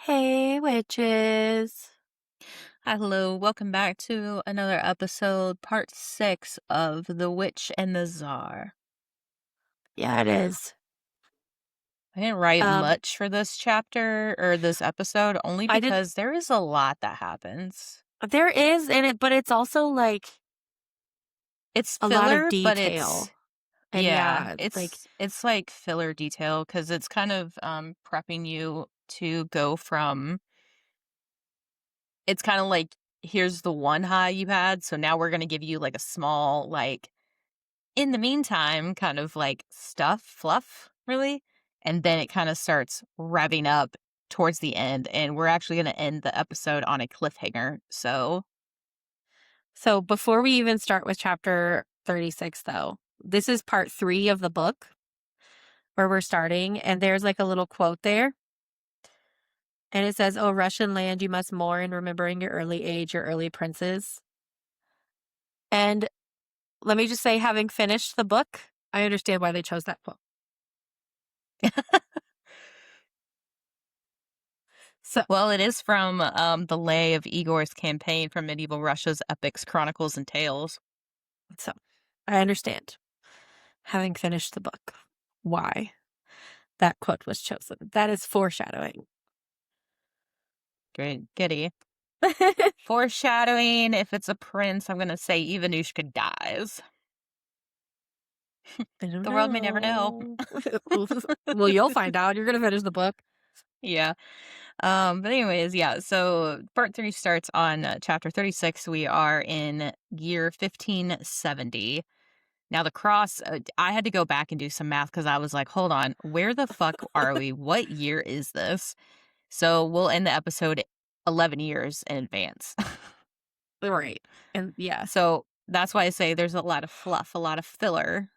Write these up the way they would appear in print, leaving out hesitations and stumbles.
Hey, witches. Hello, welcome back to another episode, part 6 of The Witch and the Tsar. Yeah, it is. I didn't write Um, much for this chapter or this episode only I did because there is a lot that happens. there is in it, but it's also like It's a lot of filler, but it's detail. And yeah, yeah, like it's like filler detail because it's kind of prepping you to go from it's kind of like here's the one high you had, so now we're going to give you like a small like in the meantime, kind of like stuff, fluff, really. And then it kind of starts revving up towards the end. And we're actually going to end the episode on a cliffhanger. so before we even start with chapter 36 though, this is part 3 of the book where we're starting and there's like a little quote there and it says, "Oh Russian land, you must mourn remembering your early age, your early princes." And let me just say, having finished the book, I understand why they chose that quote. So well, it is from the lay of Igor's campaign from medieval Russia's epics, chronicles, and tales. so I understand, having finished the book, why that quote was chosen. That is foreshadowing. Great, giddy. Foreshadowing. If it's a prince, I'm going to say Ivanushka dies. I don't The world may never know. know. Well, you'll find out. You're going to finish the book. Yeah. But anyways, yeah. So part 3 starts on chapter 36. We are in year 1570. Now the cross. I had to go back and do some math because I was like, hold on, where the fuck are we? What year is this? So we'll end the episode 11 years in advance. Right. And yeah, So that's why I say there's a lot of fluff, a lot of filler.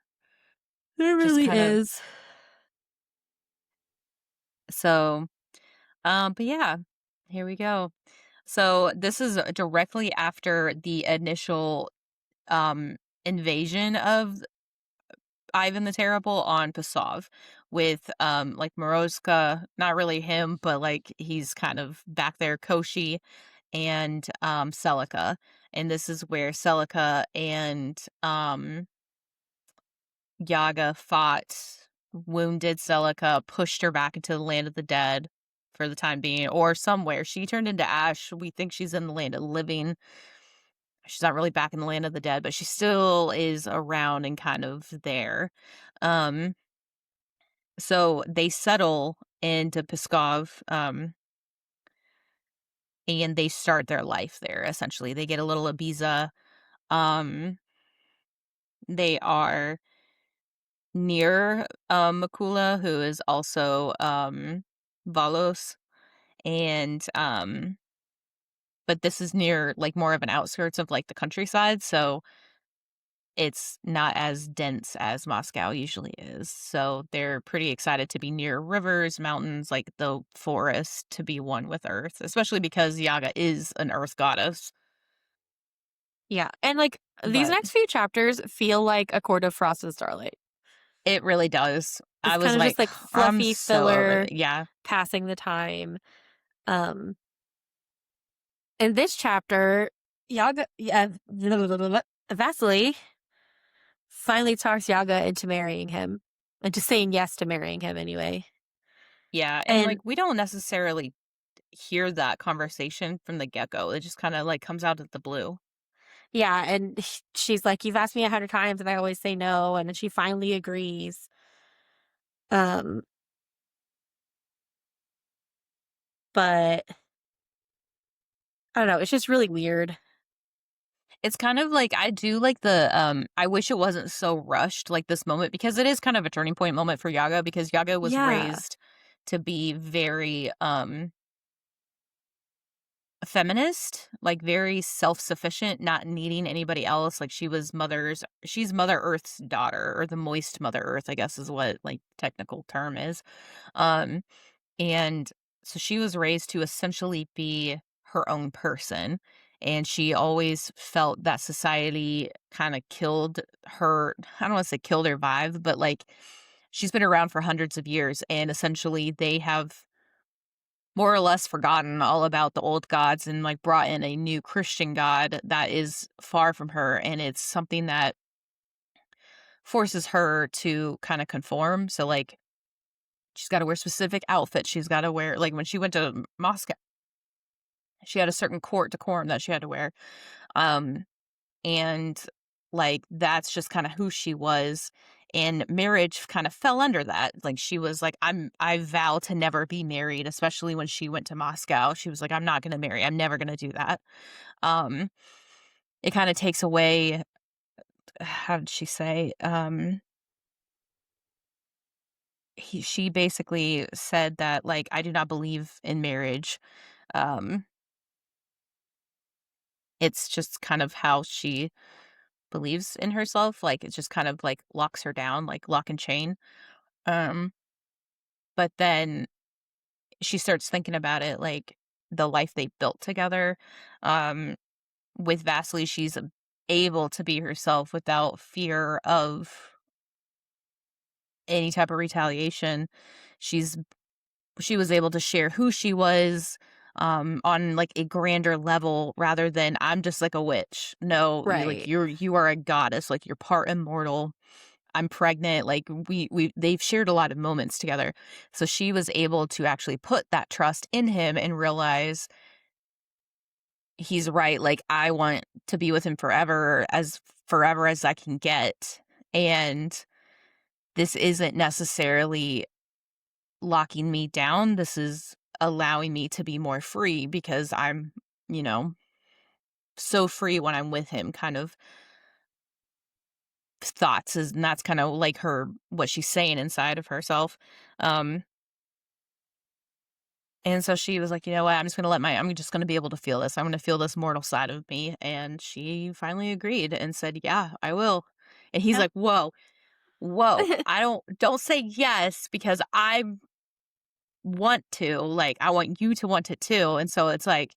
there Just really kind of is. so. But yeah, here we go. So this is directly after the initial um invasion of Ivan the Terrible on Pasov with like Morozka, not really him, but like he's kind of back there, Koshi and Celica. And this is where Celica and Yaga fought, wounded Celica, pushed her back into the land of the dead for the time being, or somewhere. She turned into ash. We think she's in the land of the living. She's not really back in the land of the dead, but she still is around and kind of there. Um, so they settle into Pskov, and they start their life there. Essentially, they get a little Ibiza. They are near Makula, who is also Valos, and but this is near like more of an outskirts of like the countryside, so it's not as dense as Moscow usually is. So they're pretty excited to be near rivers, mountains, like the forest, to be one with Earth, especially because Yaga is an Earth goddess. Yeah. And like these But next few chapters feel like A Court of Frost and Starlight. it really does. It's I kind was of just like, like I'm fluffy so over filler, it. Yeah. passing the time. Um, in this chapter, Yaga, yeah, Vasily finally talks Yaga into marrying him, into saying yes to marrying him anyway. Yeah. And And like, we don't necessarily hear that conversation from the get go. It just kind of like comes out of the blue. yeah, and she's like, "You've asked me 100 times, and I always say no." And then she finally agrees. Um, but I don't know. It's just really weird. It's kind of like I do like I wish it wasn't so rushed like this moment because it is kind of a turning point moment for Yaga because Yaga was Yeah, raised to be very feminist, like very self-sufficient, not needing anybody else. Like she's Mother Earth's daughter or the moist Mother Earth, I guess is what like technical term is. Um And so she was raised to essentially be her own person. And she always felt that society kind of killed her. I don't want to say killed her vibe, but like she's been around for hundreds of years. And essentially, they have more or less forgotten all about the old gods and like brought in a new Christian god that is far from her. And it's something that forces her to kind of conform. So, like, she's got to wear specific outfits. She's got to wear, like, when she went to Moscow, she had a certain court decorum that she had to wear. Um, and like, that's just kind of who she was. And marriage kind of fell under that. Like, she was like, I vow to never be married, especially when she went to Moscow. She was like, I'm not going to marry. I'm never going to do that. Um, it kind of takes away, how did she say? She basically said that, like, I do not believe in marriage. Um, it's just kind of how she believes in herself. Like, it just kind of like locks her down, like lock and chain. Um, but then she starts thinking about it, like the life they built together. Um, with Vasily, she's able to be herself without fear of any type of retaliation. She's she was able to share who she was, on like a grander level rather than I'm just like a witch. No, Right. you are a goddess, like you're part immortal. I'm pregnant. Like they've shared a lot of moments together. So she was able to actually put that trust in him and realize he's right. Like, I want to be with him forever as I can get. And this isn't necessarily locking me down. This is allowing me to be more free because I'm, you know, so free when I'm with him, kind of thoughts is, and that's kind of like her, what she's saying inside of herself. Um, and so she was like, you know what, I'm just gonna be able to feel this. I'm gonna feel this mortal side of me. And she finally agreed and said, yeah, I will. And he's Yep. like, whoa, don't say yes because I want to, like, I want you to want it too. And so it's like,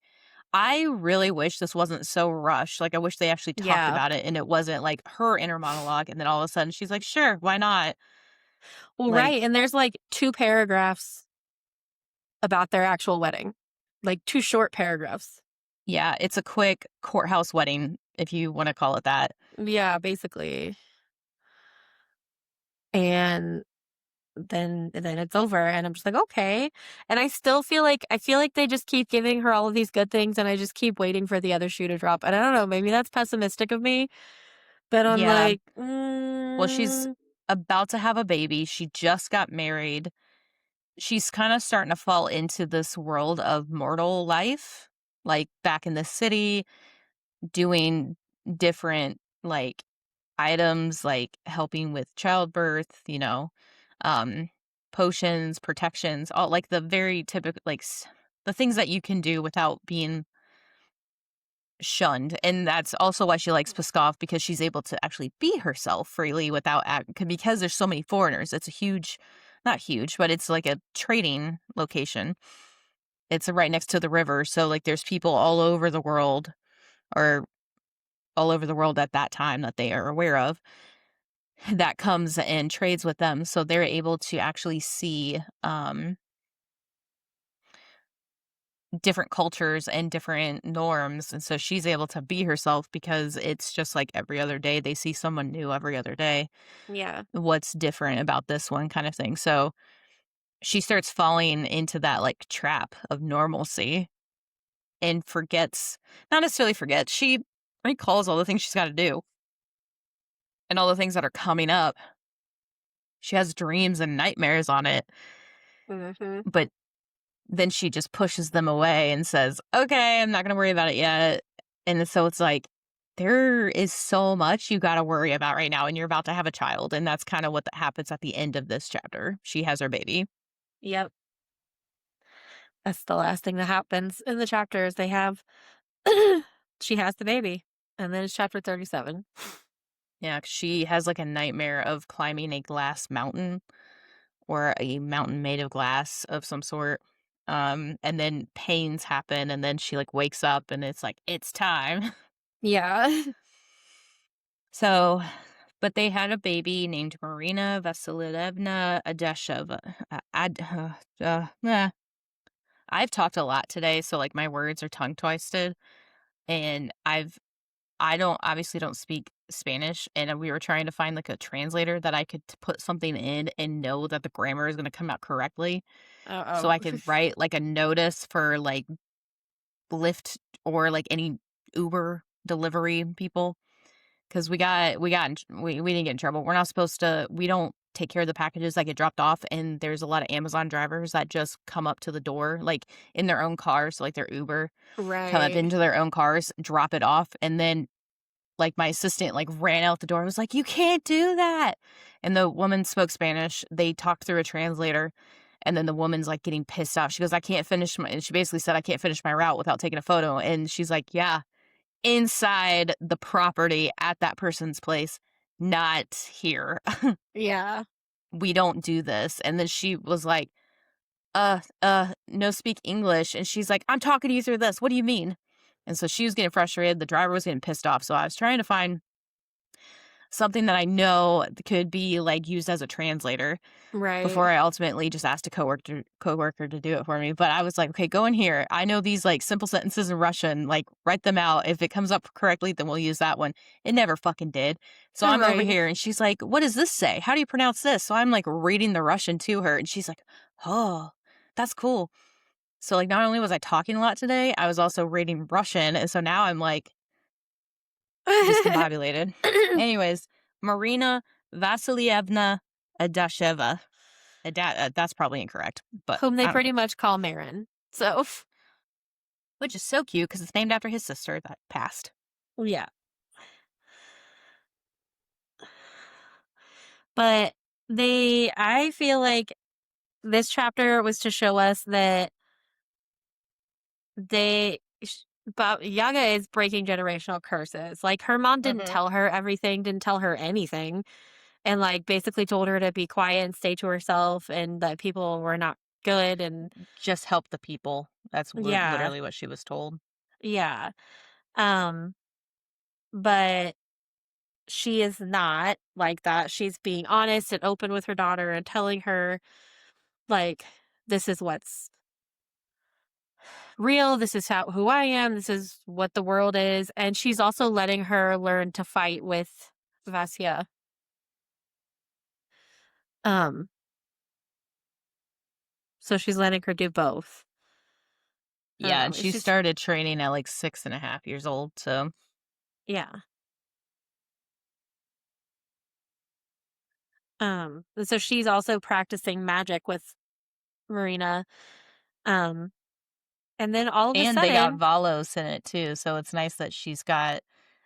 I really wish this wasn't so rushed. Like, I wish they actually talked Yeah. about it and it wasn't like her inner monologue. And then all of a sudden she's like, sure, why not? Well, Like, right, and there's, like, 2 paragraphs about their actual wedding. Like, 2 short paragraphs. yeah, it's a quick courthouse wedding, if you want to call it that. Yeah, basically. And then it's over, and I'm just like, "Okay." And I feel like they just keep giving her all of these good things, and I just keep waiting for the other shoe to drop, and I don't know, maybe that's pessimistic of me, but I'm Yeah. like, Well, she's "Mm." about to have a baby. She just got married. She's kind of starting to fall into this world of mortal life, like back in the city, doing different, like, items, like helping with childbirth, um, potions, protections, all like the very typical, like, the things that you can do without being shunned. And that's also why she likes Pskov, because she's able to actually be herself freely without because there's so many foreigners. It's a huge, not huge, but it's like a trading location. It's right next to the river. So, like, there's people all over the world, or all over the world at that time that they are aware of, that comes and trades with them. So they're able to actually see, different cultures and different norms. And so she's able to be herself because it's just like every other day. They see someone new every other day. Yeah. What's different about this one, kind of thing. So she starts falling into that like trap of normalcy and forgets, not necessarily forgets, she recalls all the things she's got to do and all the things that are coming up. She has dreams and nightmares on it, Mhm. but then she just pushes them away and says, "Okay, I'm not gonna worry about it yet." And so it's like, there is so much you gotta worry about right now, and you're about to have a child, and that's kinda what happens at the end of this chapter. She has her baby. Yep. That's the last thing that happens in the chapters. They have she has the baby, and then it's chapter 37. Yeah, 'cause she has, like, a nightmare of climbing a glass mountain, or a mountain made of glass of some sort, and then pains happen, and then she, like, wakes up, and it's like, "It's time." Yeah. So, but they had a baby named Marina Vasilievna Adesheva. I've talked a lot today, so, like, my words are tongue twisted, and I don't obviously don't speak Spanish, and we were trying to find, like, a translator that I could put something in and know that the grammar is gonna come out correctly, so Uh-oh. I could write, like, a notice for, like, Lyft or, like, any Uber delivery people. 'Cause we didn't get in trouble. We're not supposed to we don't take care of the packages that get dropped off, and there's a lot of Amazon drivers that just come up to the door, like, in their own cars, like their Uber, come up Right. into their own cars, drop it off, and then, like, my assistant, like, ran out the door and was like, "You can't do that!" And the woman spoke Spanish, they talked through a translator, and then the woman's, like, getting pissed off. She goes, "I can't finish my" and she basically said, "I can't finish my route without taking a photo," and she's like, "Yeah, inside the property at that person's place, not here. Yeah. We don't do this." And then she was like, no speak English." And she's like, "I'm talking to you through this. What do you mean?" And so she was getting frustrated. The driver was getting pissed off. So I was trying to find something that I know could be like used as a translator Right. before I ultimately just asked a coworker to do it for me. But I was like, "Okay, go in here. I know these like simple sentences in Russian. Like, write them out. If it comes up correctly, then we'll use that one." It never fucking did. So I'm over Right. here, and she's like, "What does this say? How do you pronounce this?" So I'm like reading the Russian to her, and she's like, "Oh, that's cool." So like, not only was I talking a lot today, I was also reading Russian, and so now I'm like discombobulated. Anyways, Marina Vasilyevna Adasheva. That's probably incorrect, but Whom they I don't pretty care. much call Marin. So, Which is so cute because it's named after his sister that passed. yeah. But I feel like this chapter was to show us that they, but Yaga is breaking generational curses. Like her mom didn't Mhm. tell her everything, didn't tell her anything, and like basically told her to be quiet and stay to herself, and that people were not good. And Just help the people. That's yeah, literally what she was told. yeah. Um, but she is not like that. She's being honest and open with her daughter and telling her, like, this is what's real. This is who I am. This is what the world is. And she's also letting her learn to fight with Vasya. Um, so she's letting her do both. Yeah, and It's she just, started training at like 6.5 years old. So, yeah. And so she's also practicing magic with Marina. Um, and then all of a and they got sudden, Valos in it too. So it's nice that she's got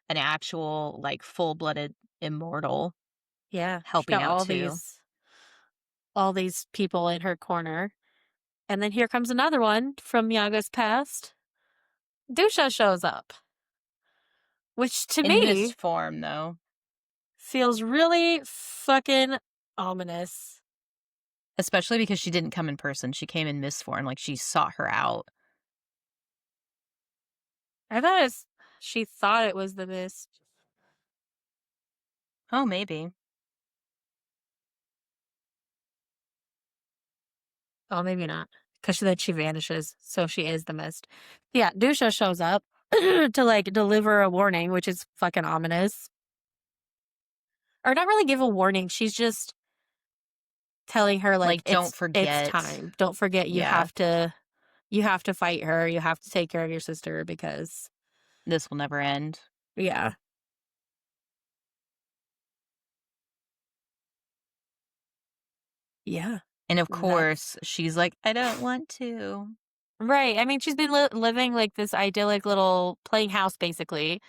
an actual, like, full blooded immortal yeah, she helping got out too. all these people in her corner. And then here comes another one from Yaga's past. Dusha shows up, which to In mist me form, though. feels really fucking ominous. Especially because she didn't come in person. She came in mist form. Like, she sought her out. I thought she thought it was the mist. Oh, maybe. Oh, maybe not. Because then she vanishes, so she is the mist. Yeah, Dusha shows up to like deliver a warning, which is fucking ominous. Or not really give a warning. She's just telling her like Like, don't it's forget. time. Don't forget Yeah, you have to fight her. You have to take care of your sister because this will never end. yeah. Yeah. And of That's course, she's like, "I don't want to." right. I mean, she's been living like this idyllic little playing house basically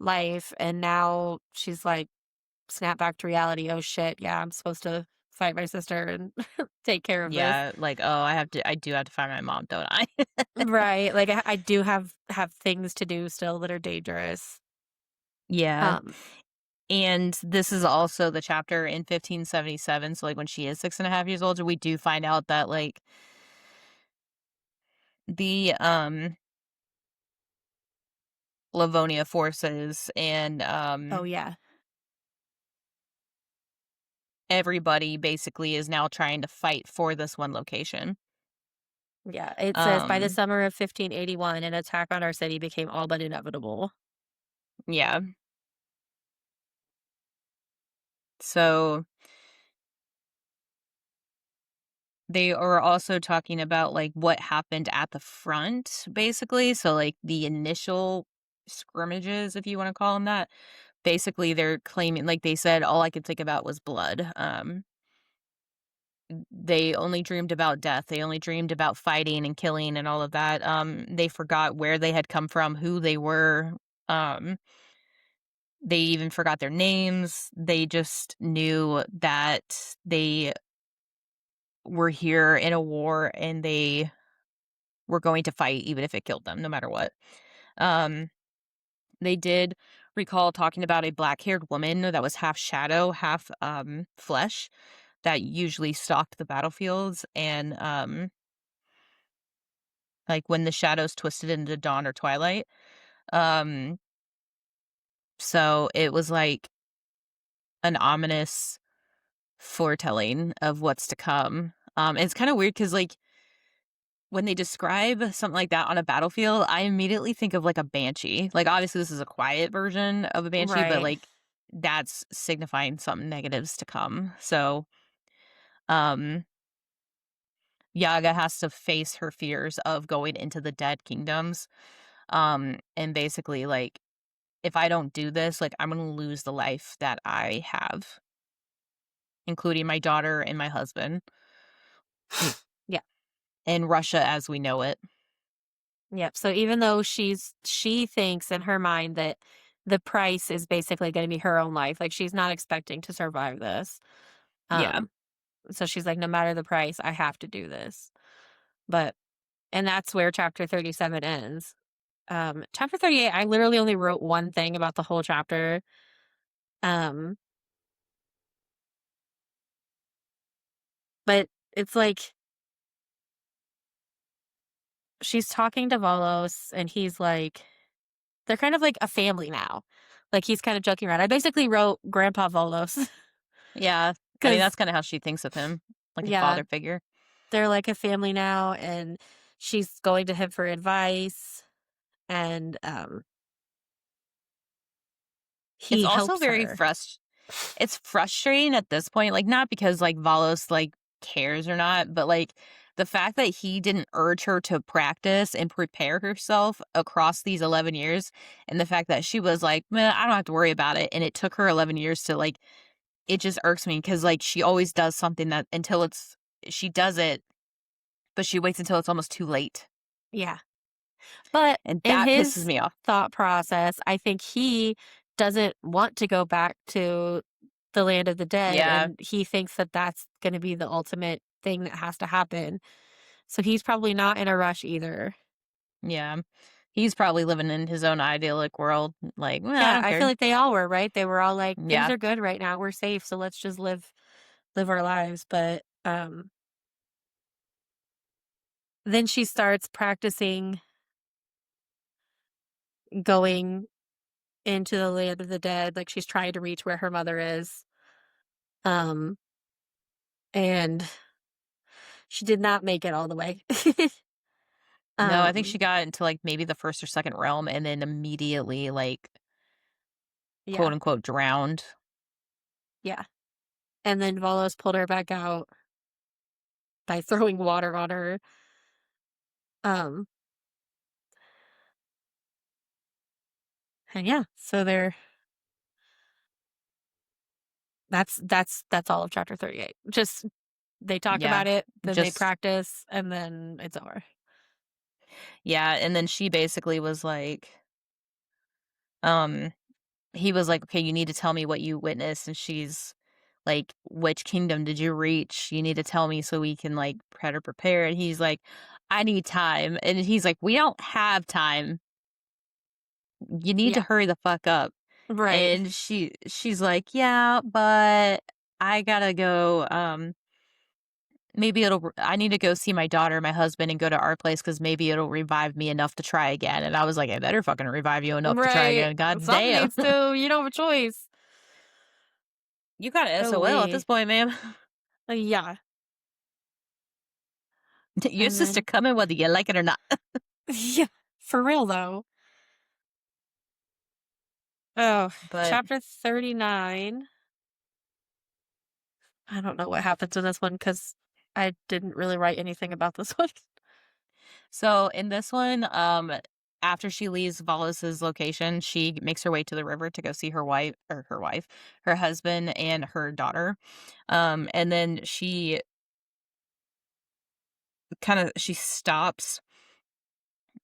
life, and now she's like snap back to reality. Oh shit, yeah, I'm supposed to fight my sister and take care of this. Yeah, like, "Oh, I do have to find my mom, don't I?" Right. Like I do have things to do still that are dangerous. Yeah, Um and this is also the chapter in 1577, so, like, when she is 6.5 years old, we do find out that, like, the, Livonia forces and, oh yeah. everybody basically is now trying to fight for this one location. Yeah, it says, "By the Um, summer of 1581, an attack on our city became all but inevitable." yeah. So they are also talking about, like, what happened at the front, basically. So, like, the initial scrimmages, if you wanna call them that. Basically, they're claiming like they said, all I could think about was blood. They only dreamed about death. They only dreamed about fighting and killing and all of that. They forgot where they had come from, who they were. Um, they even forgot their names. They just knew that they were here in a war and they were going to fight even if it killed them, no matter what. Um, they did recall talking about a black-haired woman that was half shadow, half flesh that usually stalked the battlefields and like when the shadows twisted into dawn or twilight. Um so it was like an ominous foretelling of what's to come. And it's kind of weird cuz like when they describe something like that on a battlefield, I immediately think of like a banshee. Like obviously this is a quiet version of a banshee, but Right. like that's signifying something negatives to come. So um Yaga has to face her fears of going into the dead kingdoms. And basically like if I don't do this, like I'm gonna lose the life that I have, including my daughter and my husband, Yeah. and Russia as we know it. Yep. So even though she thinks in her mind that the price is basically gonna be her own life, like, she's not expecting to survive this. Yeah. Um, so she's like, "No matter the price, I have to do this." But and that's where chapter 37 ends. Chapter 38, I literally only wrote one thing about the whole chapter. Um, but it's like she's talking to Volos and he's like they're kind of like a family now. Like he's kind of joking around. I basically wrote Grandpa Volos Yeah. I mean, because that's kinda how she thinks of him, like a yeah, father figure. they're like a family now, and she's going to him for advice, and It's he also helps very her. it's frustrating at this point, like, not because, like, Valos, like, cares or not, but, like, the fact that he didn't urge her to practice and prepare herself across these 11 years, and the fact that she was like, "Man, I don't have to worry about it," and it took her 11 years to, like it just irks me because like, she always does something that until it's she does it, but she waits until it's almost too late, Yeah. But and in that pisses his me off. thought process, I think he doesn't want to go back to the land of the dead, Yeah, and he thinks that that's gonna be the ultimate thing that has to happen. So he's probably not in a rush either. yeah. He's probably living in his own idyllic world, like, "Well, I Yeah, don't I feel care." like they all were, right? They were all like, "Things Yeah. are good right now, we're safe, so let's just live our lives." But, then she starts practicing going into the land of the dead, like, she's trying to reach where her mother is, um, and she did not make it all the way. No, I think she Um, got into, like, maybe the 1st or 2nd realm and then immediately, like, quote, yeah, unquote, "drowned." yeah, and then Volos pulled her back out by throwing water on her, um, and yeah, so they're that's all of chapter 38. Just they talk Yeah. about it, then they Just practice, and then it's over. yeah, and then she basically was like, um he was like, "Okay, you need to tell me what you witnessed," and she's like, "Which kingdom did you reach? You need to tell me so we can, like, better prepare," and he's like, "I need time," and he's like, "We don't have time. You need to Yeah, hurry the fuck up." right. And she's like, "Yeah, but I gotta go, maybe I need to go see my daughter and my husband and go to our place because maybe it'll revive me enough to try again." And I was like, "I better fucking revive you enough to try Right. again. God Something damn. needs to you don't have a choice. You got a Oh, SOL at this we point, ma'am." yeah. Your And sister then coming whether you like it or not. yeah, for real though. Oh, But chapter 39. I don't know what happens in this one because I didn't really write anything about this one. so in this one, after she leaves Valus's location, she makes her way to the river to go see her husband and her daughter. And then she stops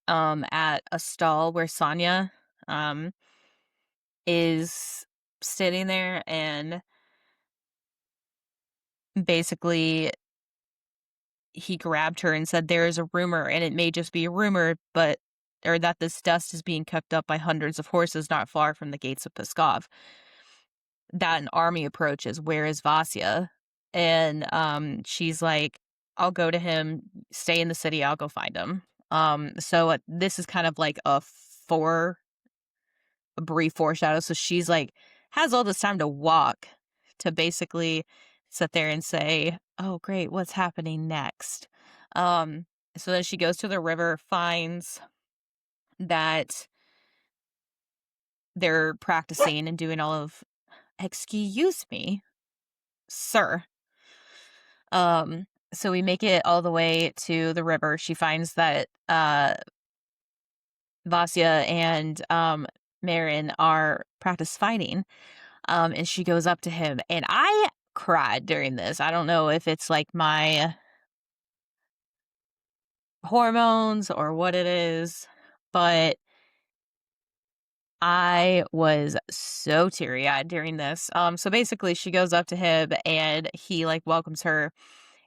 at a stall where Sonya um is sitting there, and basically he grabbed her and said there is a rumor, and it may just be a rumor, but or that this dust is being kept up by hundreds of horses not far from the gates of Pskov. That an army approaches. Where is Vasya? And she's like, I'll go to him, stay in the city, I'll go find him. So this is kind of like a brief foreshadow. So she's like, has all this time to walk to basically sit there and say, oh, great, what's happening next? Um, so then she goes to the river, finds that they're practicing and doing all of, excuse me, sir. So we make it all the way to the river. She finds that Vasya and Marin are practice fighting. And she goes up to him, and I cried during this. I don't know if it's like my hormones or what it is, but I was so teary-eyed during this. So basically she goes up to him and he like welcomes her,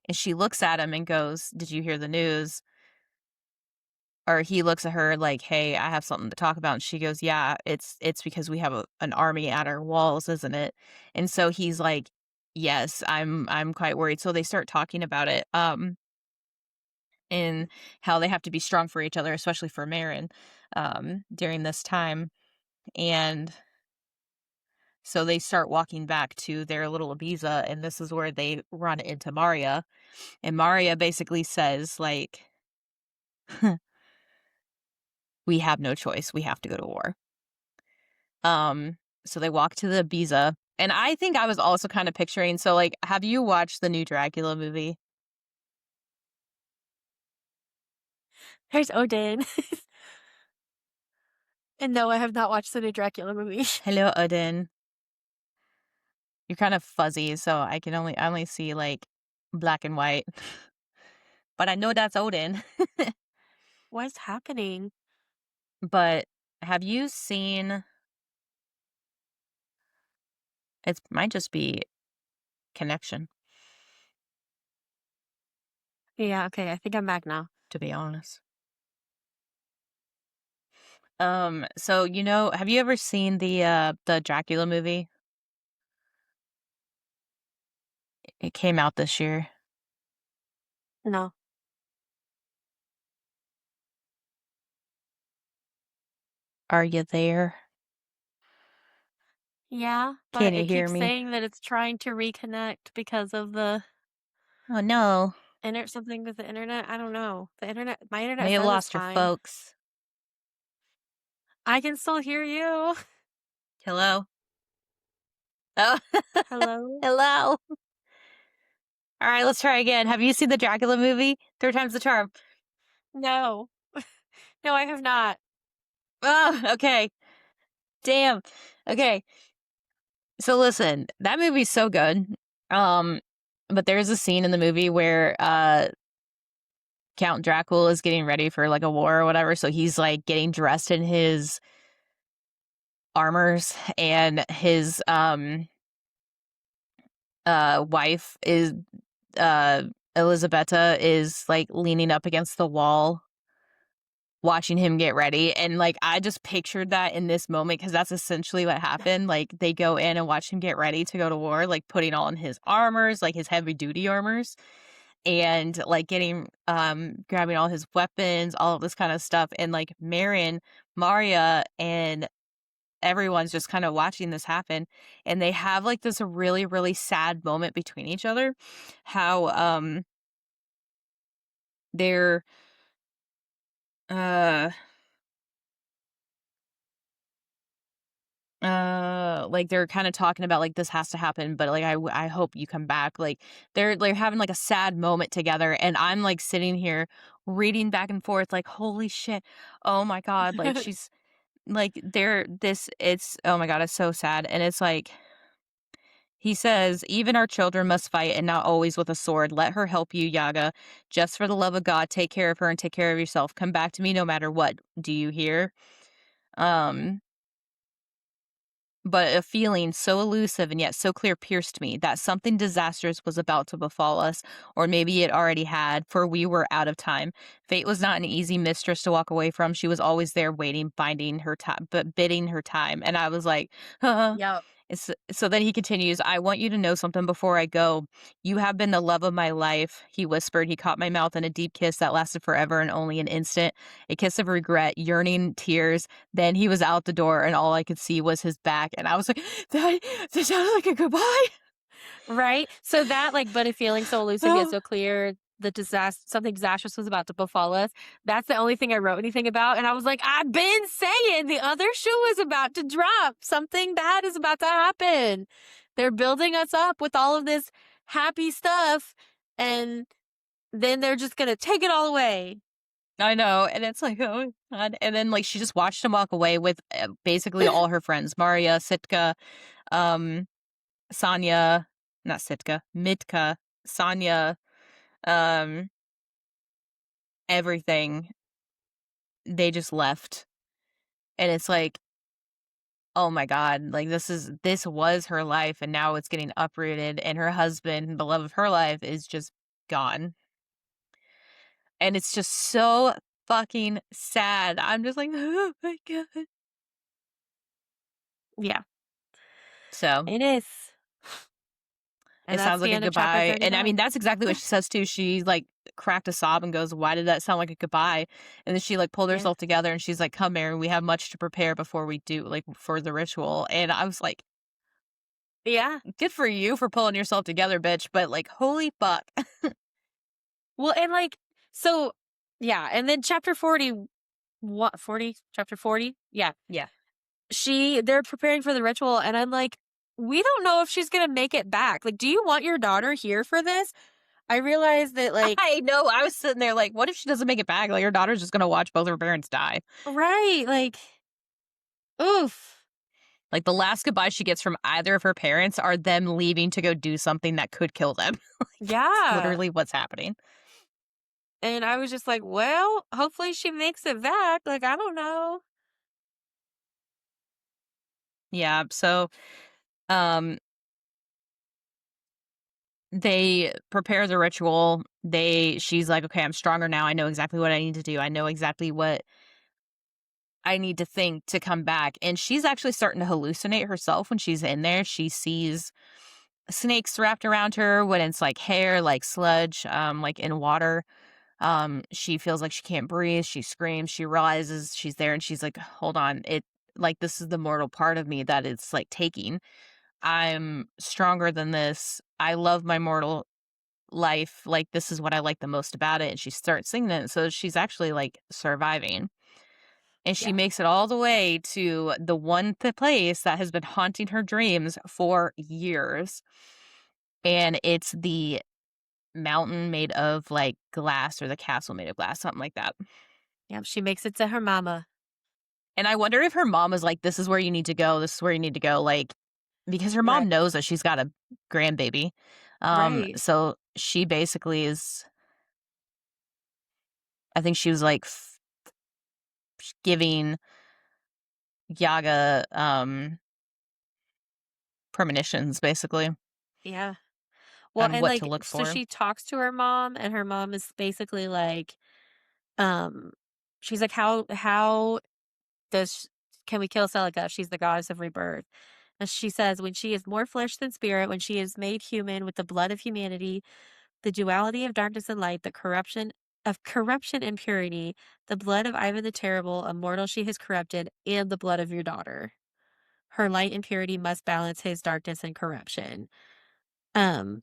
and she looks at him and goes, "Did you hear the news?" Or he looks at her like, "Hey, I have something to talk about." And she goes, "Yeah, it's because we have an army at our walls, isn't it?" And so he's like, "Yes, I'm quite worried." So they start talking about it, and how they have to be strong for each other, especially for Marin, during this time. And so they start walking back to their little Ibiza, and this is where they run into Maria. And Maria basically says, like, "We have no choice. We have to go to war." So they walk to the Ibiza. And I think I was also kind of picturing, so like, have you watched the new Dracula movie? There's Odin. And no, I have not watched the new Dracula movie. Hello, Odin. You're kind of fuzzy, so I only see like black and white. But I know that's Odin. What's happening? But have you seen, it might just be connection, Yeah, okay, I think I'm back now. to be honest. So have you ever seen the Dracula movie? It came out this year. No. Are you there? Yeah, Can but you it hear keeps me? saying that it's trying to reconnect because of the Oh no. something with the internet. I don't know. My internet May have says it's lost your fine. folks. I can still hear you. Hello? Oh, Hello? hello. All right, let's try again. Have you seen the Dracula movie? Third time's the charm. No. No, I have not. Oh, okay. Damn. Okay. So listen, that movie's so good. Um, but there's a scene in the movie where Count Dracula is getting ready for like a war or whatever, so he's like getting dressed in his armors, and his wife is uh Elisabetta is like leaning up against the wall watching him get ready, and like I just pictured that in this moment because that's essentially what happened. Like they go in and watch him get ready to go to war, like putting on his armors, like his heavy duty armors, and like getting grabbing all his weapons, all of this kind of stuff, and like Maria and everyone's just kind of watching this happen, and they have like this really really sad moment between each other. How They're uh like they're kind of talking about like this has to happen, but like I hope you come back. Like they're having like a sad moment together, and I'm like sitting here reading back and forth like holy shit. Oh my god, like she's like they're this it's oh my god, it's so sad. And it's like he says, even our children must fight and not always with a sword. Let her help you, Yaga. Just for the love of God, take care of her and take care of yourself. Come back to me no matter what. Do you hear? Um, but a feeling so elusive and yet so clear pierced me that something disastrous was about to befall us, or maybe it already had, for we were out of time. Fate was not an easy mistress to walk away from. She was always there waiting, binding her time, but bidding her time. And I was like, Yep. so then he continues, I want you to know something before I go. You have been the love of my life, he whispered. He caught my mouth in a deep kiss that lasted forever and only an instant. A kiss of regret, yearning, tears. Then he was out the door, and all I could see was his back. And I was like, that sounded like a goodbye. Right? So that, like, but a feeling so elusive yet Oh, so clear, the disaster, something disastrous was about to befall us. That's the only thing I wrote anything about. And I was like, I've been saying the other shoe is about to drop. Something bad is about to happen. They're building us up with all of this happy stuff. And then they're just going to take it all away. I know. And it's like, oh, God. And then, like, she just watched him walk away with basically all her friends Maria, Sitka, um, Sonia, not Sitka, Mitka, Sonia, um, everything. They just left. And it's like, oh my god, like this was her life and now it's getting uprooted and her husband, the love of her life is just gone. And it's just so fucking sad. I'm just like, oh my god. Yeah, So, it is. And it that's sounds like the a end of chapter goodbye. And I mean, 39. that's exactly what she says too. She like cracked a sob and goes, "Why did that sound like a goodbye?" And then she like pulled Yeah. herself together and she's like, "Come, Mary, we have much to prepare before we do like for the ritual." And I was like, Yeah. "Good for you for pulling yourself together, bitch." But like, holy fuck. Well, and like, so yeah. And then chapter 40, what, 40? Chapter 40? Yeah. Yeah. They're preparing for the ritual. And I'm like, we don't know if she's going to make it back. Like, do you want your daughter here for this? I realized that, like, I know. I was sitting there like, what if she doesn't make it back? Like, her daughter's just gonna watch both her parents die. right. Like, oof. Like, the last goodbye she gets from either of her parents are them leaving to go do something that could kill them. Like, that's Yeah. literally what's happening. And I was just like, well, hopefully she makes it back. Like, I don't know. Yeah. So, um, they prepare the ritual. She's like, okay, I'm stronger now. I know exactly what I need to do. I know exactly what I need to think to come back. And she's actually starting to hallucinate herself when she's in there. She sees snakes wrapped around her when it's like hair, like sludge, like in water. She feels like she can't breathe. She screams. She realizes she's there and she's like, hold on. Like, this is the mortal part of me that it's like taking. I'm stronger than this. I love my mortal life. Like, this is what I like the most about it. And she starts singing it. So she's actually like surviving. And she Yeah. makes it all the way to the one place that has been haunting her dreams for years. And it's the mountain made of like glass or the castle made of glass, something like that. Yeah. She makes it to her mama. And I wonder if her mom was like, this is where you need to go. This is where you need to go. Like, because her Right. mom knows that she's got a grandbaby. Right. So she basically is, I think she was like giving Yaga, premonitions basically Yeah. Well, on and what to like, look so for. she talks to her mom, and her mom is basically like, um, she's like, how does, can we kill Celica? She's the goddess of rebirth. And she says, when she is more flesh than spirit, when she is made human with the blood of humanity, the duality of darkness and light, the corruption and purity, the blood of Ivan the Terrible, a mortal she has corrupted, and the blood of your daughter. Her light and purity must balance his darkness and corruption. Um,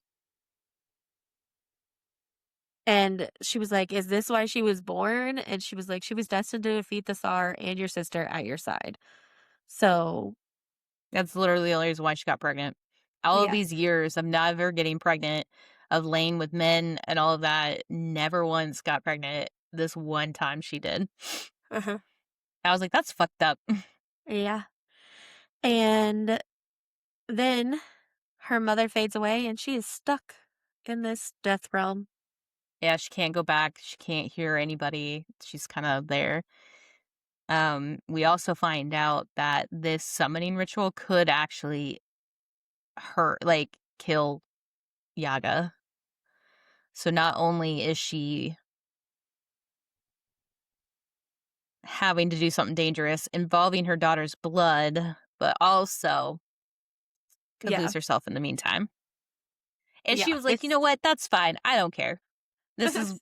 And she was like, "Is this why she was born?" And she was like, "She was destined to defeat the Tsar and your sister at your side." So, That's literally the only reason why she got pregnant. All of yeah. these years of never getting pregnant, of laying with men and all of that, never once got pregnant. This one time she did. Uh-huh. I was like, "That's fucked up." Yeah. And then her mother fades away and she is stuck in this death realm. Yeah, she can't go back. She can't hear anybody. She's kinda there. We also find out that this summoning ritual could actually hurt, like, kill Yaga. So not only is she having to do something dangerous involving her daughter's blood, but also could lose Yeah. herself in the meantime. And she Yeah. was like, "You know It's what? That's fine. I don't care. This is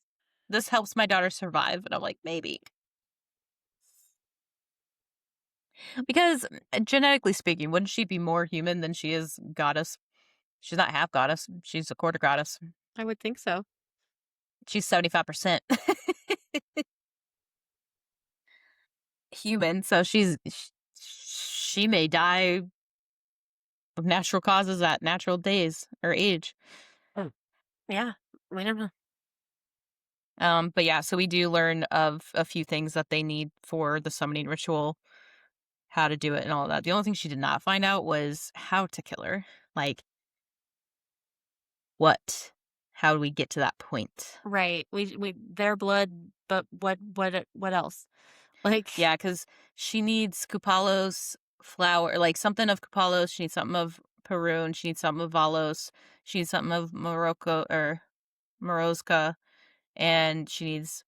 this helps my daughter survive." And I'm like, "Maybe." Because genetically speaking, wouldn't she be more human than she is goddess? She's not half goddess. She's a quarter goddess. I would think so. She's 75% human, so she may die of natural causes at natural days or age. Oh, yeah. We don't know. But yeah, so we do learn of a few things that they need for the summoning ritual, how to do it and all that. The only thing she did not find out was how to kill her. Like what? How do we get to that point? Right. We their blood, but what else? Like, Yeah, because she needs Kupalos flower, like something of Kupalos. She needs something of Peru, and she needs something of Valos. She needs something of Morocco or Morozka, and she needs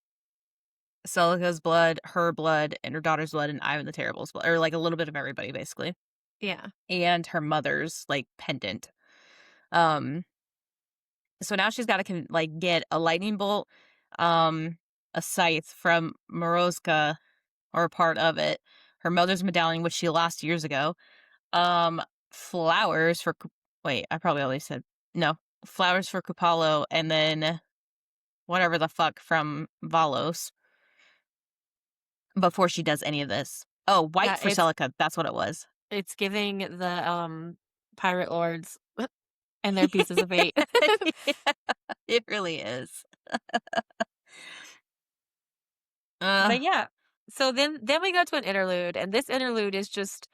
Celica's blood, her blood, and her daughter's blood, and Ivan the Terrible's blood, or like a little bit of everybody, basically, yeah. and her mother's like pendant. Um, so now she's got to like get a lightning bolt, a scythe from Morozka or a part of it, her mother's medallion, which she lost years ago, um, flowers for wait, I probably already said no, flowers for Kupalo, and then whatever the fuck from Valos before she does any of this. Oh, white Yeah, for Celica, that's what it was. it's giving the pirate lords and their pieces of eight. Yeah, it really is. Uh, But yeah. So then we go to an interlude, and this interlude is just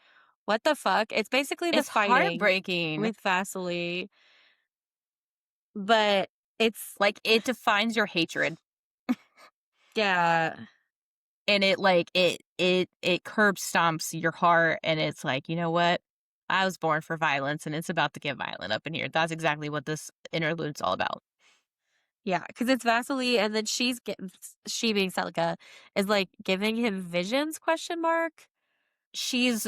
what the fuck? It's basically the it's fighting heartbreaking. with Vasily, but it's Like it defines your hatred, yeah. and it like it curb stomps your heart, and it's like, you know what? I was born for violence, and it's about to get violent up in here. That's exactly what this interlude's all about. Yeah, because it's Vasily, and then she being Celica is like giving him visions? Question mark. She's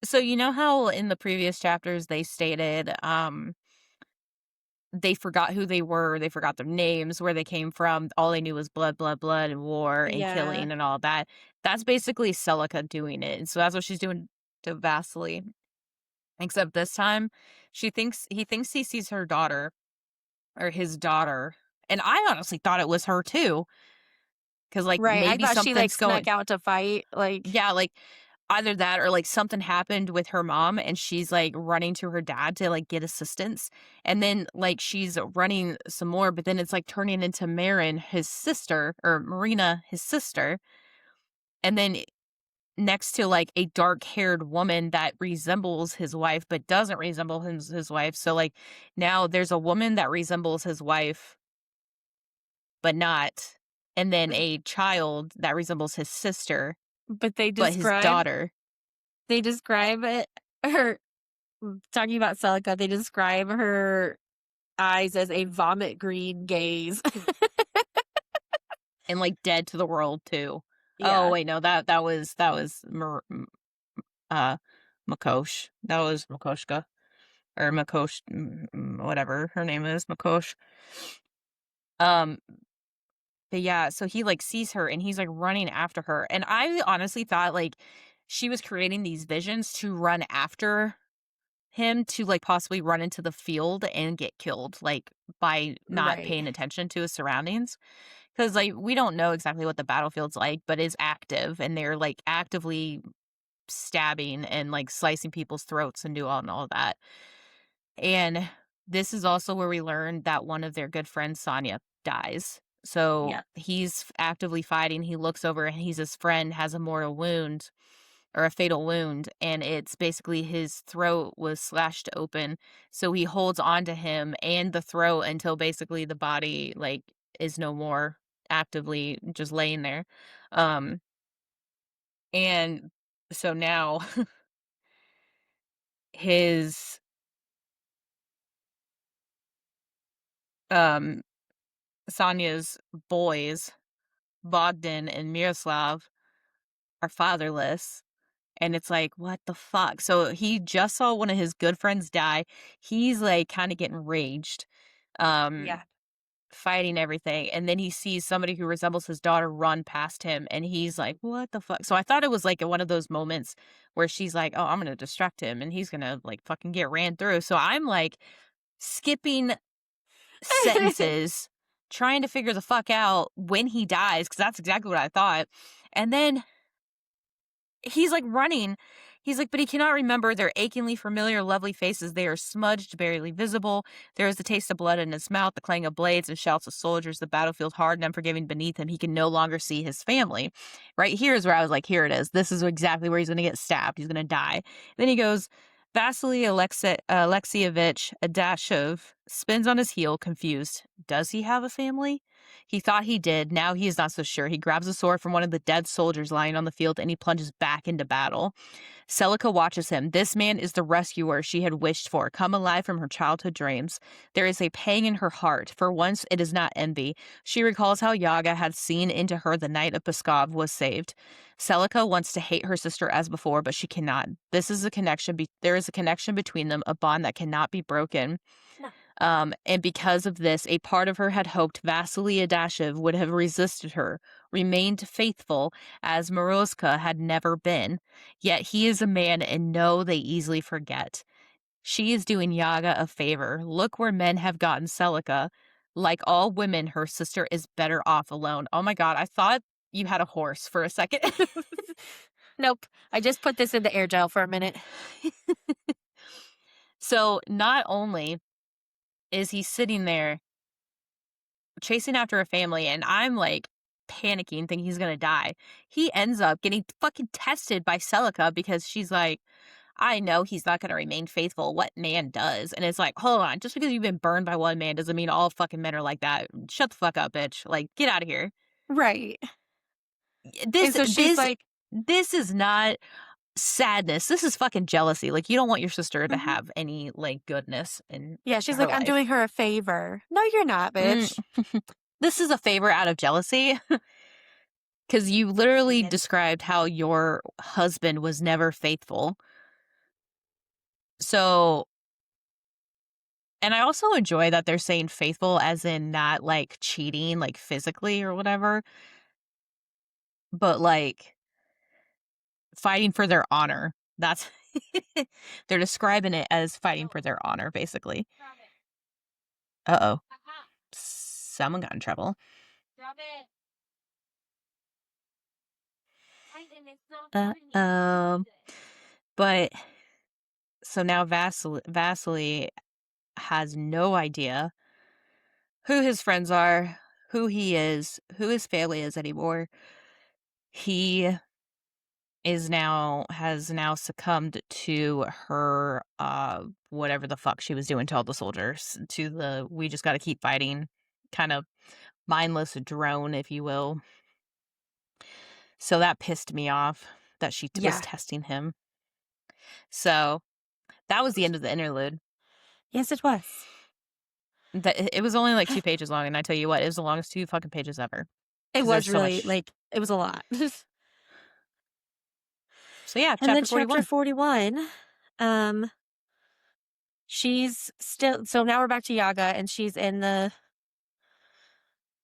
so you know how in the previous chapters they stated they forgot who they were, they forgot their names, where they came from. All they knew was blood, blood, blood, and war and Yeah, killing and all that. That's basically Celica doing it. And so that's what she's doing to Vasily. Except this time, he thinks he sees her daughter or his daughter. And I honestly thought it was her too. Cause like right. I maybe thought she like something's snuck going out to fight. Like, yeah, like either that or like something happened with her mom and she's like running to her dad to like get assistance. And then like she's running some more, but then it's like turning into Marin, his sister, or Marina, his sister. And then next to like a dark haired woman that resembles his wife, but doesn't resemble his wife. So like now there's a woman that resembles his wife, but not. And then a child that resembles his sister, but but his daughter. they describe it. Her talking about Celica. They describe her eyes as a vomit green gaze. And, like, dead to the world too. Oh, Yeah, wait, no, that was uh, Makosh. That was Makoshka, or Makosh whatever her name is, Makosh. Um, but yeah, so he, like, sees her and he's, like, running after her, and I honestly thought, like, she was creating these visions to run after him to, like, possibly run into the field and get killed, like, by not Right. paying attention to his surroundings. Because like, we don't know exactly what the battlefield's like, but it's active, and they're, like, actively stabbing and, like, slicing people's throats and do all of that. And this is also where we learn that one of their good friends, Sonya, dies. So Yeah. he's actively fighting. He looks over and he's his friend has a mortal wound or a fatal wound, and it's basically his throat was slashed open. So he holds on to him and the throat until basically the body like is no more actively just laying there. Um and so now his um Sonya's boys, Bogdan and Miroslav, are fatherless. And it's like, what the fuck? So he just saw one of his good friends die. He's like kind of getting raged, um, Yeah. fighting everything. And then he sees somebody who resembles his daughter run past him. And he's like, what the fuck? So I thought it was like one of those moments where she's like, oh, I'm going to distract him and he's going to like fucking get ran through. So I'm like skipping sentences, trying to figure the fuck out when he dies, because that's exactly what I thought. And then he's like running. He's like, but he cannot remember their achingly familiar, lovely faces. They are smudged, barely visible. There is the taste of blood in his mouth, the clang of blades and shouts of soldiers, the battlefield hard and unforgiving beneath him. He can no longer see his family. Right here is where I was like, here it is. This is exactly where he's going to get stabbed. He's going to die. Then he goes, Vasily Alexievich Adashov spins on his heel, confused. Does he have a family? He thought he did. Now he is not so sure. He grabs a sword from one of the dead soldiers lying on the field and he plunges back into battle. Celica watches him. This man is the rescuer she had wished for, come alive from her childhood dreams. There is a pang in her heart. For once, it is not envy. She recalls how Yaga had seen into her the night of Pskov was saved. Celica wants to hate her sister as before, but she cannot. This is a connection. There is a connection between them, a bond that cannot be broken. No. And because of this, a part of her had hoped Vasily Adashev would have resisted her, remained faithful, as Morozka had never been. Yet he is a man, and no, they easily forget. She is doing Yaga a favor. Look where men have gotten Celica. Like all women, her sister is better off alone. Oh my god, I thought you had a horse for a second. Nope. I just put this in the air gel for a minute. So not only is he sitting there chasing after a family, and I'm like panicking, thinking he's gonna die. He ends up getting fucking tested by Celica because she's like, I know he's not gonna remain faithful. What man does? And it's like, hold on, just because you've been burned by one man doesn't mean all fucking men are like that. Shut the fuck up, bitch. Like, get out of here. Right. And This so she's this like, this is not sadness. This is fucking jealousy. Like, you don't want your sister to mhm. have any like goodness in Yeah, she's her like, I'm life. doing her a favor. No, you're not, Mm. bitch. This is a favor out of jealousy. Because you literally Stupid. described how your husband was never faithful. So, and I also enjoy that they're saying faithful as in not like cheating, like physically or whatever, but like fighting for their honor. That's they're describing it as fighting for their honor, basically. Uh oh. Someone got in trouble. Um, but so now Vasily has no idea who his friends are, who he is, who his family is anymore. He has now succumbed to her whatever the fuck she was doing to all the soldiers, to the we just got to keep fighting kind of mindless drone, if you will. So that pissed me off that she was Yeah. testing him. So that was the end of the interlude. Yes, it was. That it was only like 2 pages long, and I tell you what, it was the longest 2 fucking pages ever It because there's was so really much. like, it was a lot. So yeah, And then chapter chapter 41. 41, um, she's still, so now we're back to Yaga and she's in the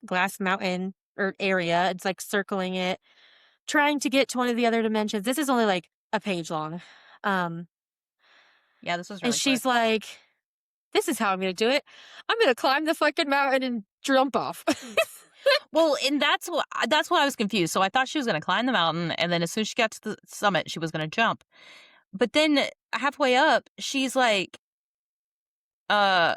glass mountain or area. It's like circling it, trying to get to one of the other dimensions. This is only like a page long. Um, Yeah, this was And really quick. she's like, "This is how I'm gonna do it. I'm gonna climb the fucking mountain and jump off." Well, and that's what I was confused. So I thought she was gonna climb the mountain, and then as soon as she got to the summit, she was gonna jump. But then halfway up, she's like, uh,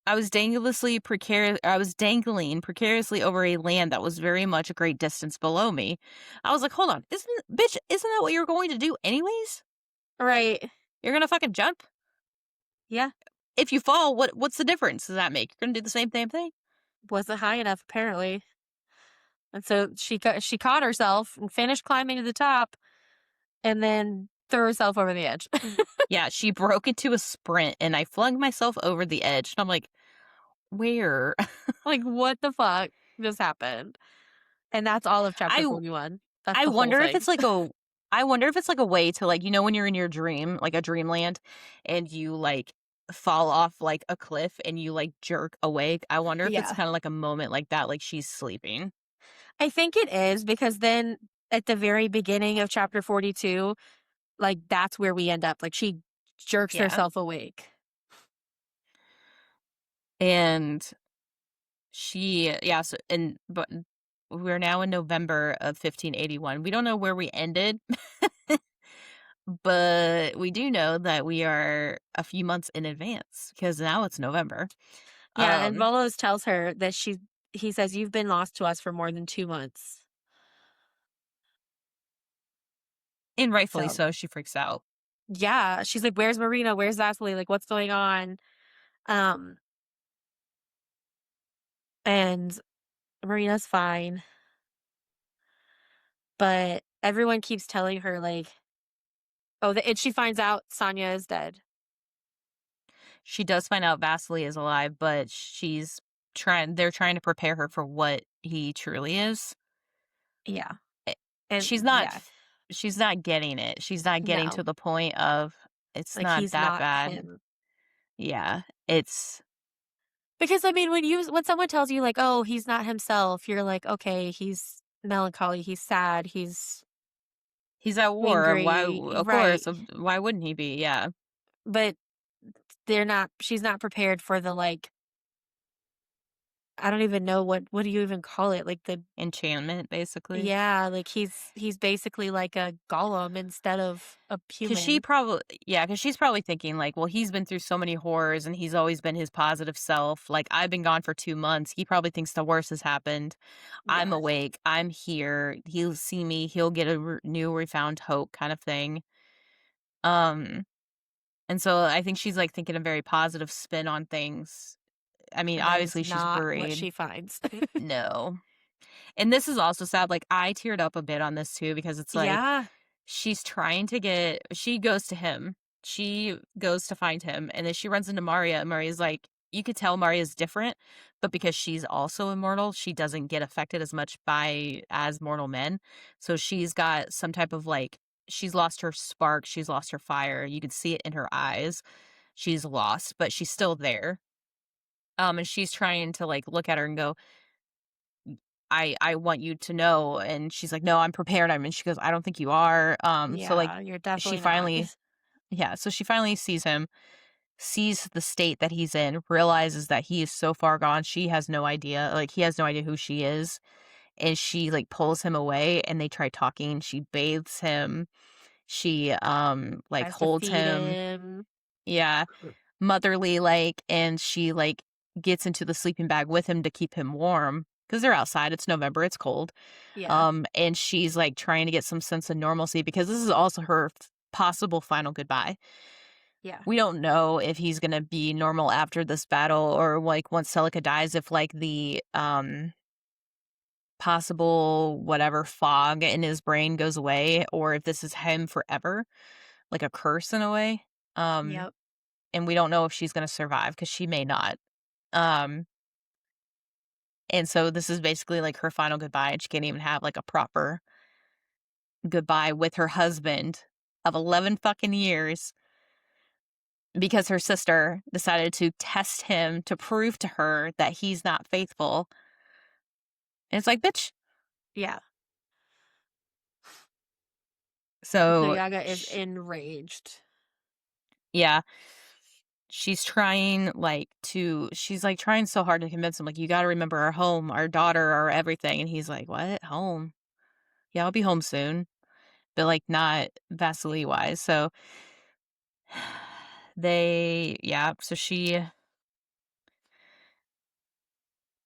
I was dangling precariously over a land that was very much a great distance below me. I was like, hold on, isn't that what you're going to do anyways? Right. You're gonna fucking jump? Yeah. If you fall, what's the difference does that make? You're gonna do the same damn thing? Wasn't high enough apparently. And so she caught herself and finished climbing to the top and then threw herself over the edge. Yeah, she broke into a sprint and I flung myself over the edge. And I'm like, where? Like, what the fuck just happened? And that's all of chapter I 41. That's I the whole wonder if thing. it's like a I wonder if it's like a way to like, when you're in your dream, like a dreamland, and you like fall off like a cliff and you like jerk awake. I wonder if it's Yeah. kind of like a moment like that, like she's sleeping. I think it is because then at the very beginning of chapter 42, like, that's where we end up. Like, she jerks Yeah. herself awake. And yeah, so, but we're now in November of 1581. We don't know where we ended, but we do know that we are a few months in advance because now it's November. Yeah, and Um, Volos tells her that he says, "You've been lost to us for more than 2 months." and rightfully So, so, she freaks out. yeah, she's like, "Where's Marina? Where's Vasily? Like, what's going on?" Um, and Marina's fine, but everyone keeps telling her, like, oh, and she finds out Sonya is dead. She does find out Vasily is alive, but they're trying to prepare her for what he truly is. Yeah, Eh, and She's not yeah, f she's not getting it. She's not getting to no, the point of, "It's like, not he's that not bad." him. Yeah, it's Because, I mean, when someone tells you, like, "Oh, he's not himself," you're like, "Okay, he's melancholy, he's sad, he's he's at war, angry." of course, Right, why wouldn't he be? Yeah. but she's not prepared for the, like, I don't even know what do you even call it? Like, the Enchantment, basically. yeah, like, he's basically like a golem instead of a 'Cause she human. probably yeah, 'cause she's probably thinking like, "Well, he's been through so many horrors and he's always been his positive self. Like, I've been gone for 2 months. He probably thinks the worst has happened. I'm Yeah, awake. I'm here. He'll see me. He'll get a new refound hope," kind of thing. Um, and so I think she's, like, thinking a very positive spin on things. I mean, and that is obviously, she's not what worried. she finds. No. And this is also sad, like, I teared up a bit on this too because it's like, Yeah, she goes to him. She goes to find him, and then she runs into Maria, and Maria's like you could tell Maria's different, but because she's also immortal, she doesn't get affected as much by as mortal men. So she's got some type of, like she's lost her spark, she's lost her fire, you can see it in her eyes. She's lost, but she's still there. And she's trying to, like, look at her and go, I want you to know," and she's like, "No, I'm prepared." And she goes, "I don't think you are." So, like, yeah, you're she definitely not. finally yeah, so she finally sees him, sees the state that he's in, realizes that he is so far gone, she has no idea, like, he has no idea who she is, and she, like, pulls him away, and they try talking, she bathes him, she, like, Tries to holds feed him him. yeah, motherly, like, and she, like, gets into the sleeping bag with him to keep him warm because 'cause they're outside, it's November, it's cold. Yeah, And she's, like, trying to get some sense of normalcy because this is also her possible final goodbye. yeah, We don't know if he's gonna be normal after this battle or, like, once Celica dies, if, like, the, possible whatever fog in his brain goes away or if this is him forever, like a curse in a way. Um, yep. and we don't know if she's gonna survive because she may not. Um, and so this is basically, like, her final goodbye, and she can't even have, like, a proper goodbye with her husband of 11 fucking years because her sister decided to test him to prove to her that he's not faithful. And it's like, bitch. Yeah. So So, Yaga is enraged. Yeah. She's, like, trying so hard to convince him, like, "You gotta remember our home, our daughter, our everything," and he's like, "What? Home? Yeah, I'll be home soon," but, like, not Vasily-wise, so so she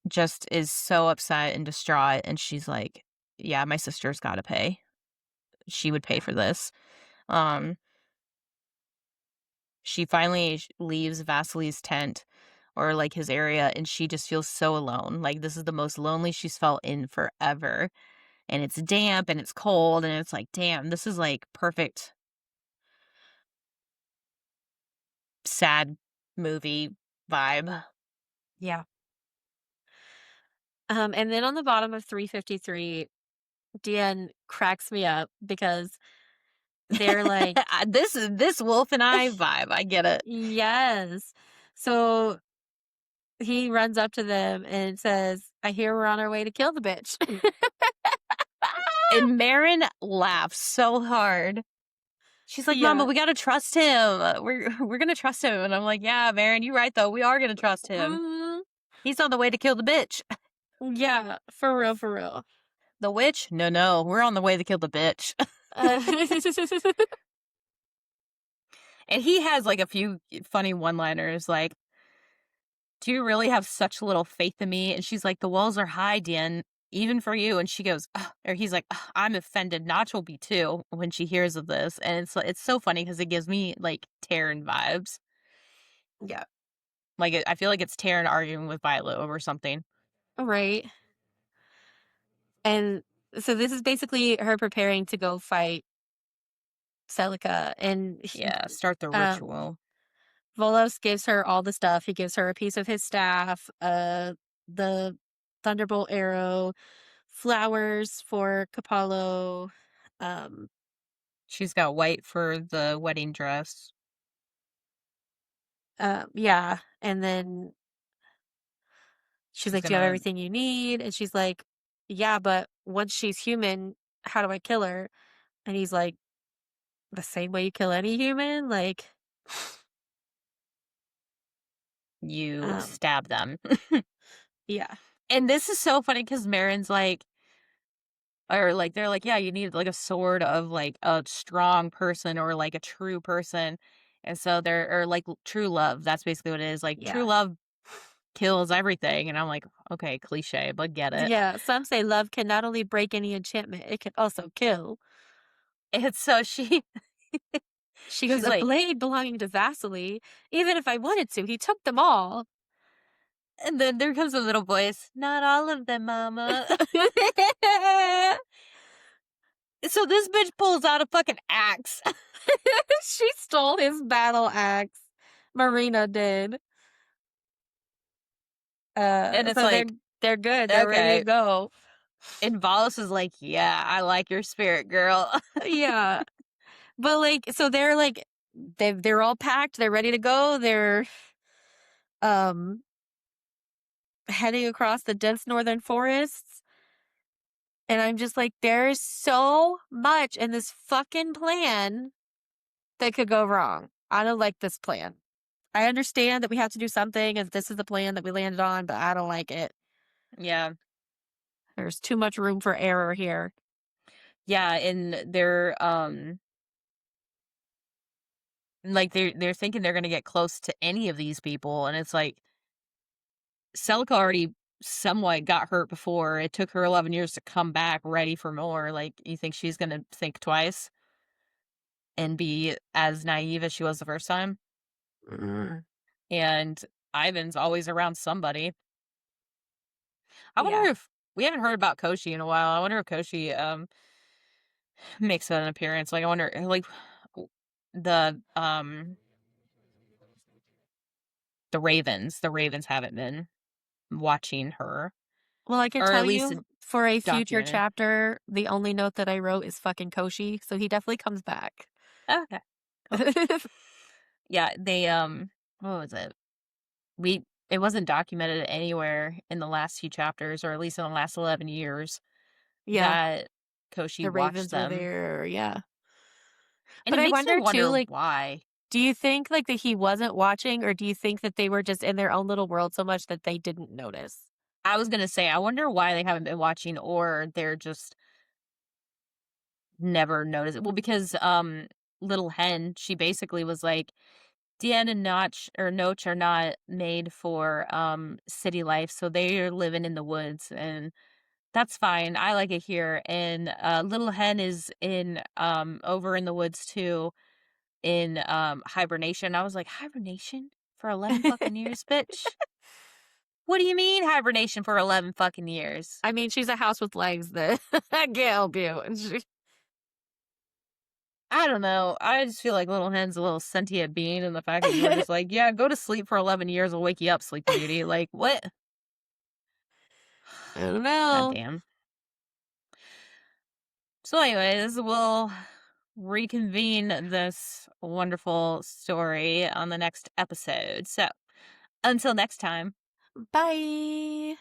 just is so upset and distraught, and she's like, "Yeah, my sister's gotta pay. She would pay for this." Um, she finally leaves Vasily's tent or, like, his area, and she just feels so alone, like, this is the most lonely she's felt in forever, and it's damp, and it's cold, and it's like, "Damn, this is, like, perfect sad movie vibe." Yeah. And then on the bottom of 353, Dan cracks me up because they're like, This is this Wolf and I vibe, I get it. yes. So he runs up to them and says, I hear we're on our way to kill the bitch. And Marin laughs so hard. She's like, "Mama, Yeah. we gotta trust him. We're gonna trust him." And I'm like, "Yeah, Marin, you're right though. We are gonna trust him. Mhm. He's on the way to kill the bitch." Yeah, for real, for real. The witch? No, no, we're on the way to kill the bitch. Uh, And he has like a few funny one-liners, like, "Do you really have such little faith in me?" And she's like, "The walls are high, Dian, even for you." And she goes, "Ugh," or he's like, "Ugh, I'm offended. Notch will be too when she hears of this." And it's so funny because it gives me like Taryn vibes. yeah, Like I feel like it's Taryn arguing with Violet over something. right. And so this is basically her preparing to go fight Celica, and Yeah, start the um, ritual. Volos gives her all the stuff. He gives her a piece of his staff, the thunderbolt arrow, flowers for Capallo. Um, She's got white for the wedding dress. yeah, and then she's She's like, "Do you have gonna everything you need?" And she's like, "Yeah, but once she's human, how do I kill her?" And he's like, "The same way you kill any human, like." you um, stab them. yeah, And this is so funny because Marin's like, or like they're like, yeah, you need like a sword of like a strong person or like a true person. And so they're or like true love. That's basically what it is. Like true yeah, love kills everything. And I'm like, okay, cliche, but get it. yeah. Some say love can not only break any enchantment, it can also kill. And so She goes, she's "A like, blade belonging to Vasily. Even if I wanted to, he took them all." and then there comes a little voice, not all of them, mama. So this bitch pulls out a fucking axe. She stole his battle axe. Marina did. And it's So like, they're good. They're ready to okay. go. And Wallace is like, yeah, I like your spirit, girl. Yeah. But like, so they're like, they're all packed. They're ready to go. They're um heading across the dense northern forests. And I'm just like, there's so much in this fucking plan that could go wrong. I don't like this plan. I understand that we have to do something and this is the plan that we landed on, but I don't like it. Yeah. There's too much room for error here. Yeah, and they're thinking they're gonna get close to any of these people, and it's like Celica already somewhat got hurt before. It took her 11 years to come back ready for more. Like, you think she's gonna think twice and be as naive as she was the first time? Mm, And Ivan's always around somebody. I yeah. wonder if we haven't heard about Koshi in a while. I wonder if Koshi makes an appearance. Like I wonder like the the Ravens haven't been watching her, Well, I can or at tell least you for a future documented. chapter, the only note that I wrote is fucking Koshi, so he definitely comes back. Okay, cool. Yeah, they what was it? We it wasn't documented anywhere in the last few chapters, or at least in the last 11 years, Yeah, that Koshi the watched Ravens were them. there, yeah. And But it I makes me wonder too, wonder like, why. Do you think, like, that he wasn't watching, or do you think that they were just in their own little world so much that they didn't notice? I was gonna say, I wonder why they haven't been watching or they're just never noticed. Well, because, Little Hen, she basically was like, Deanne and Notch are not made for, city life, so they are living in the woods, and that's fine. I like it here, and, Little Hen is in, over in the woods too, in, hibernation. I was like, "Hibernation? For 11 fucking years, bitch? What do you mean hibernation for 11 fucking years?" I mean, she's a house with legs that can't help you, and she I don't know. I just feel like Little Hen's a little sentient being, and the fact that you were just like, "Yeah, go to sleep for 11 years, will wake you up, Sleeping Beauty." Like, what? I don't God know. damn. So, anyways, we'll reconvene this wonderful story on the next episode. So, until next time. Bye.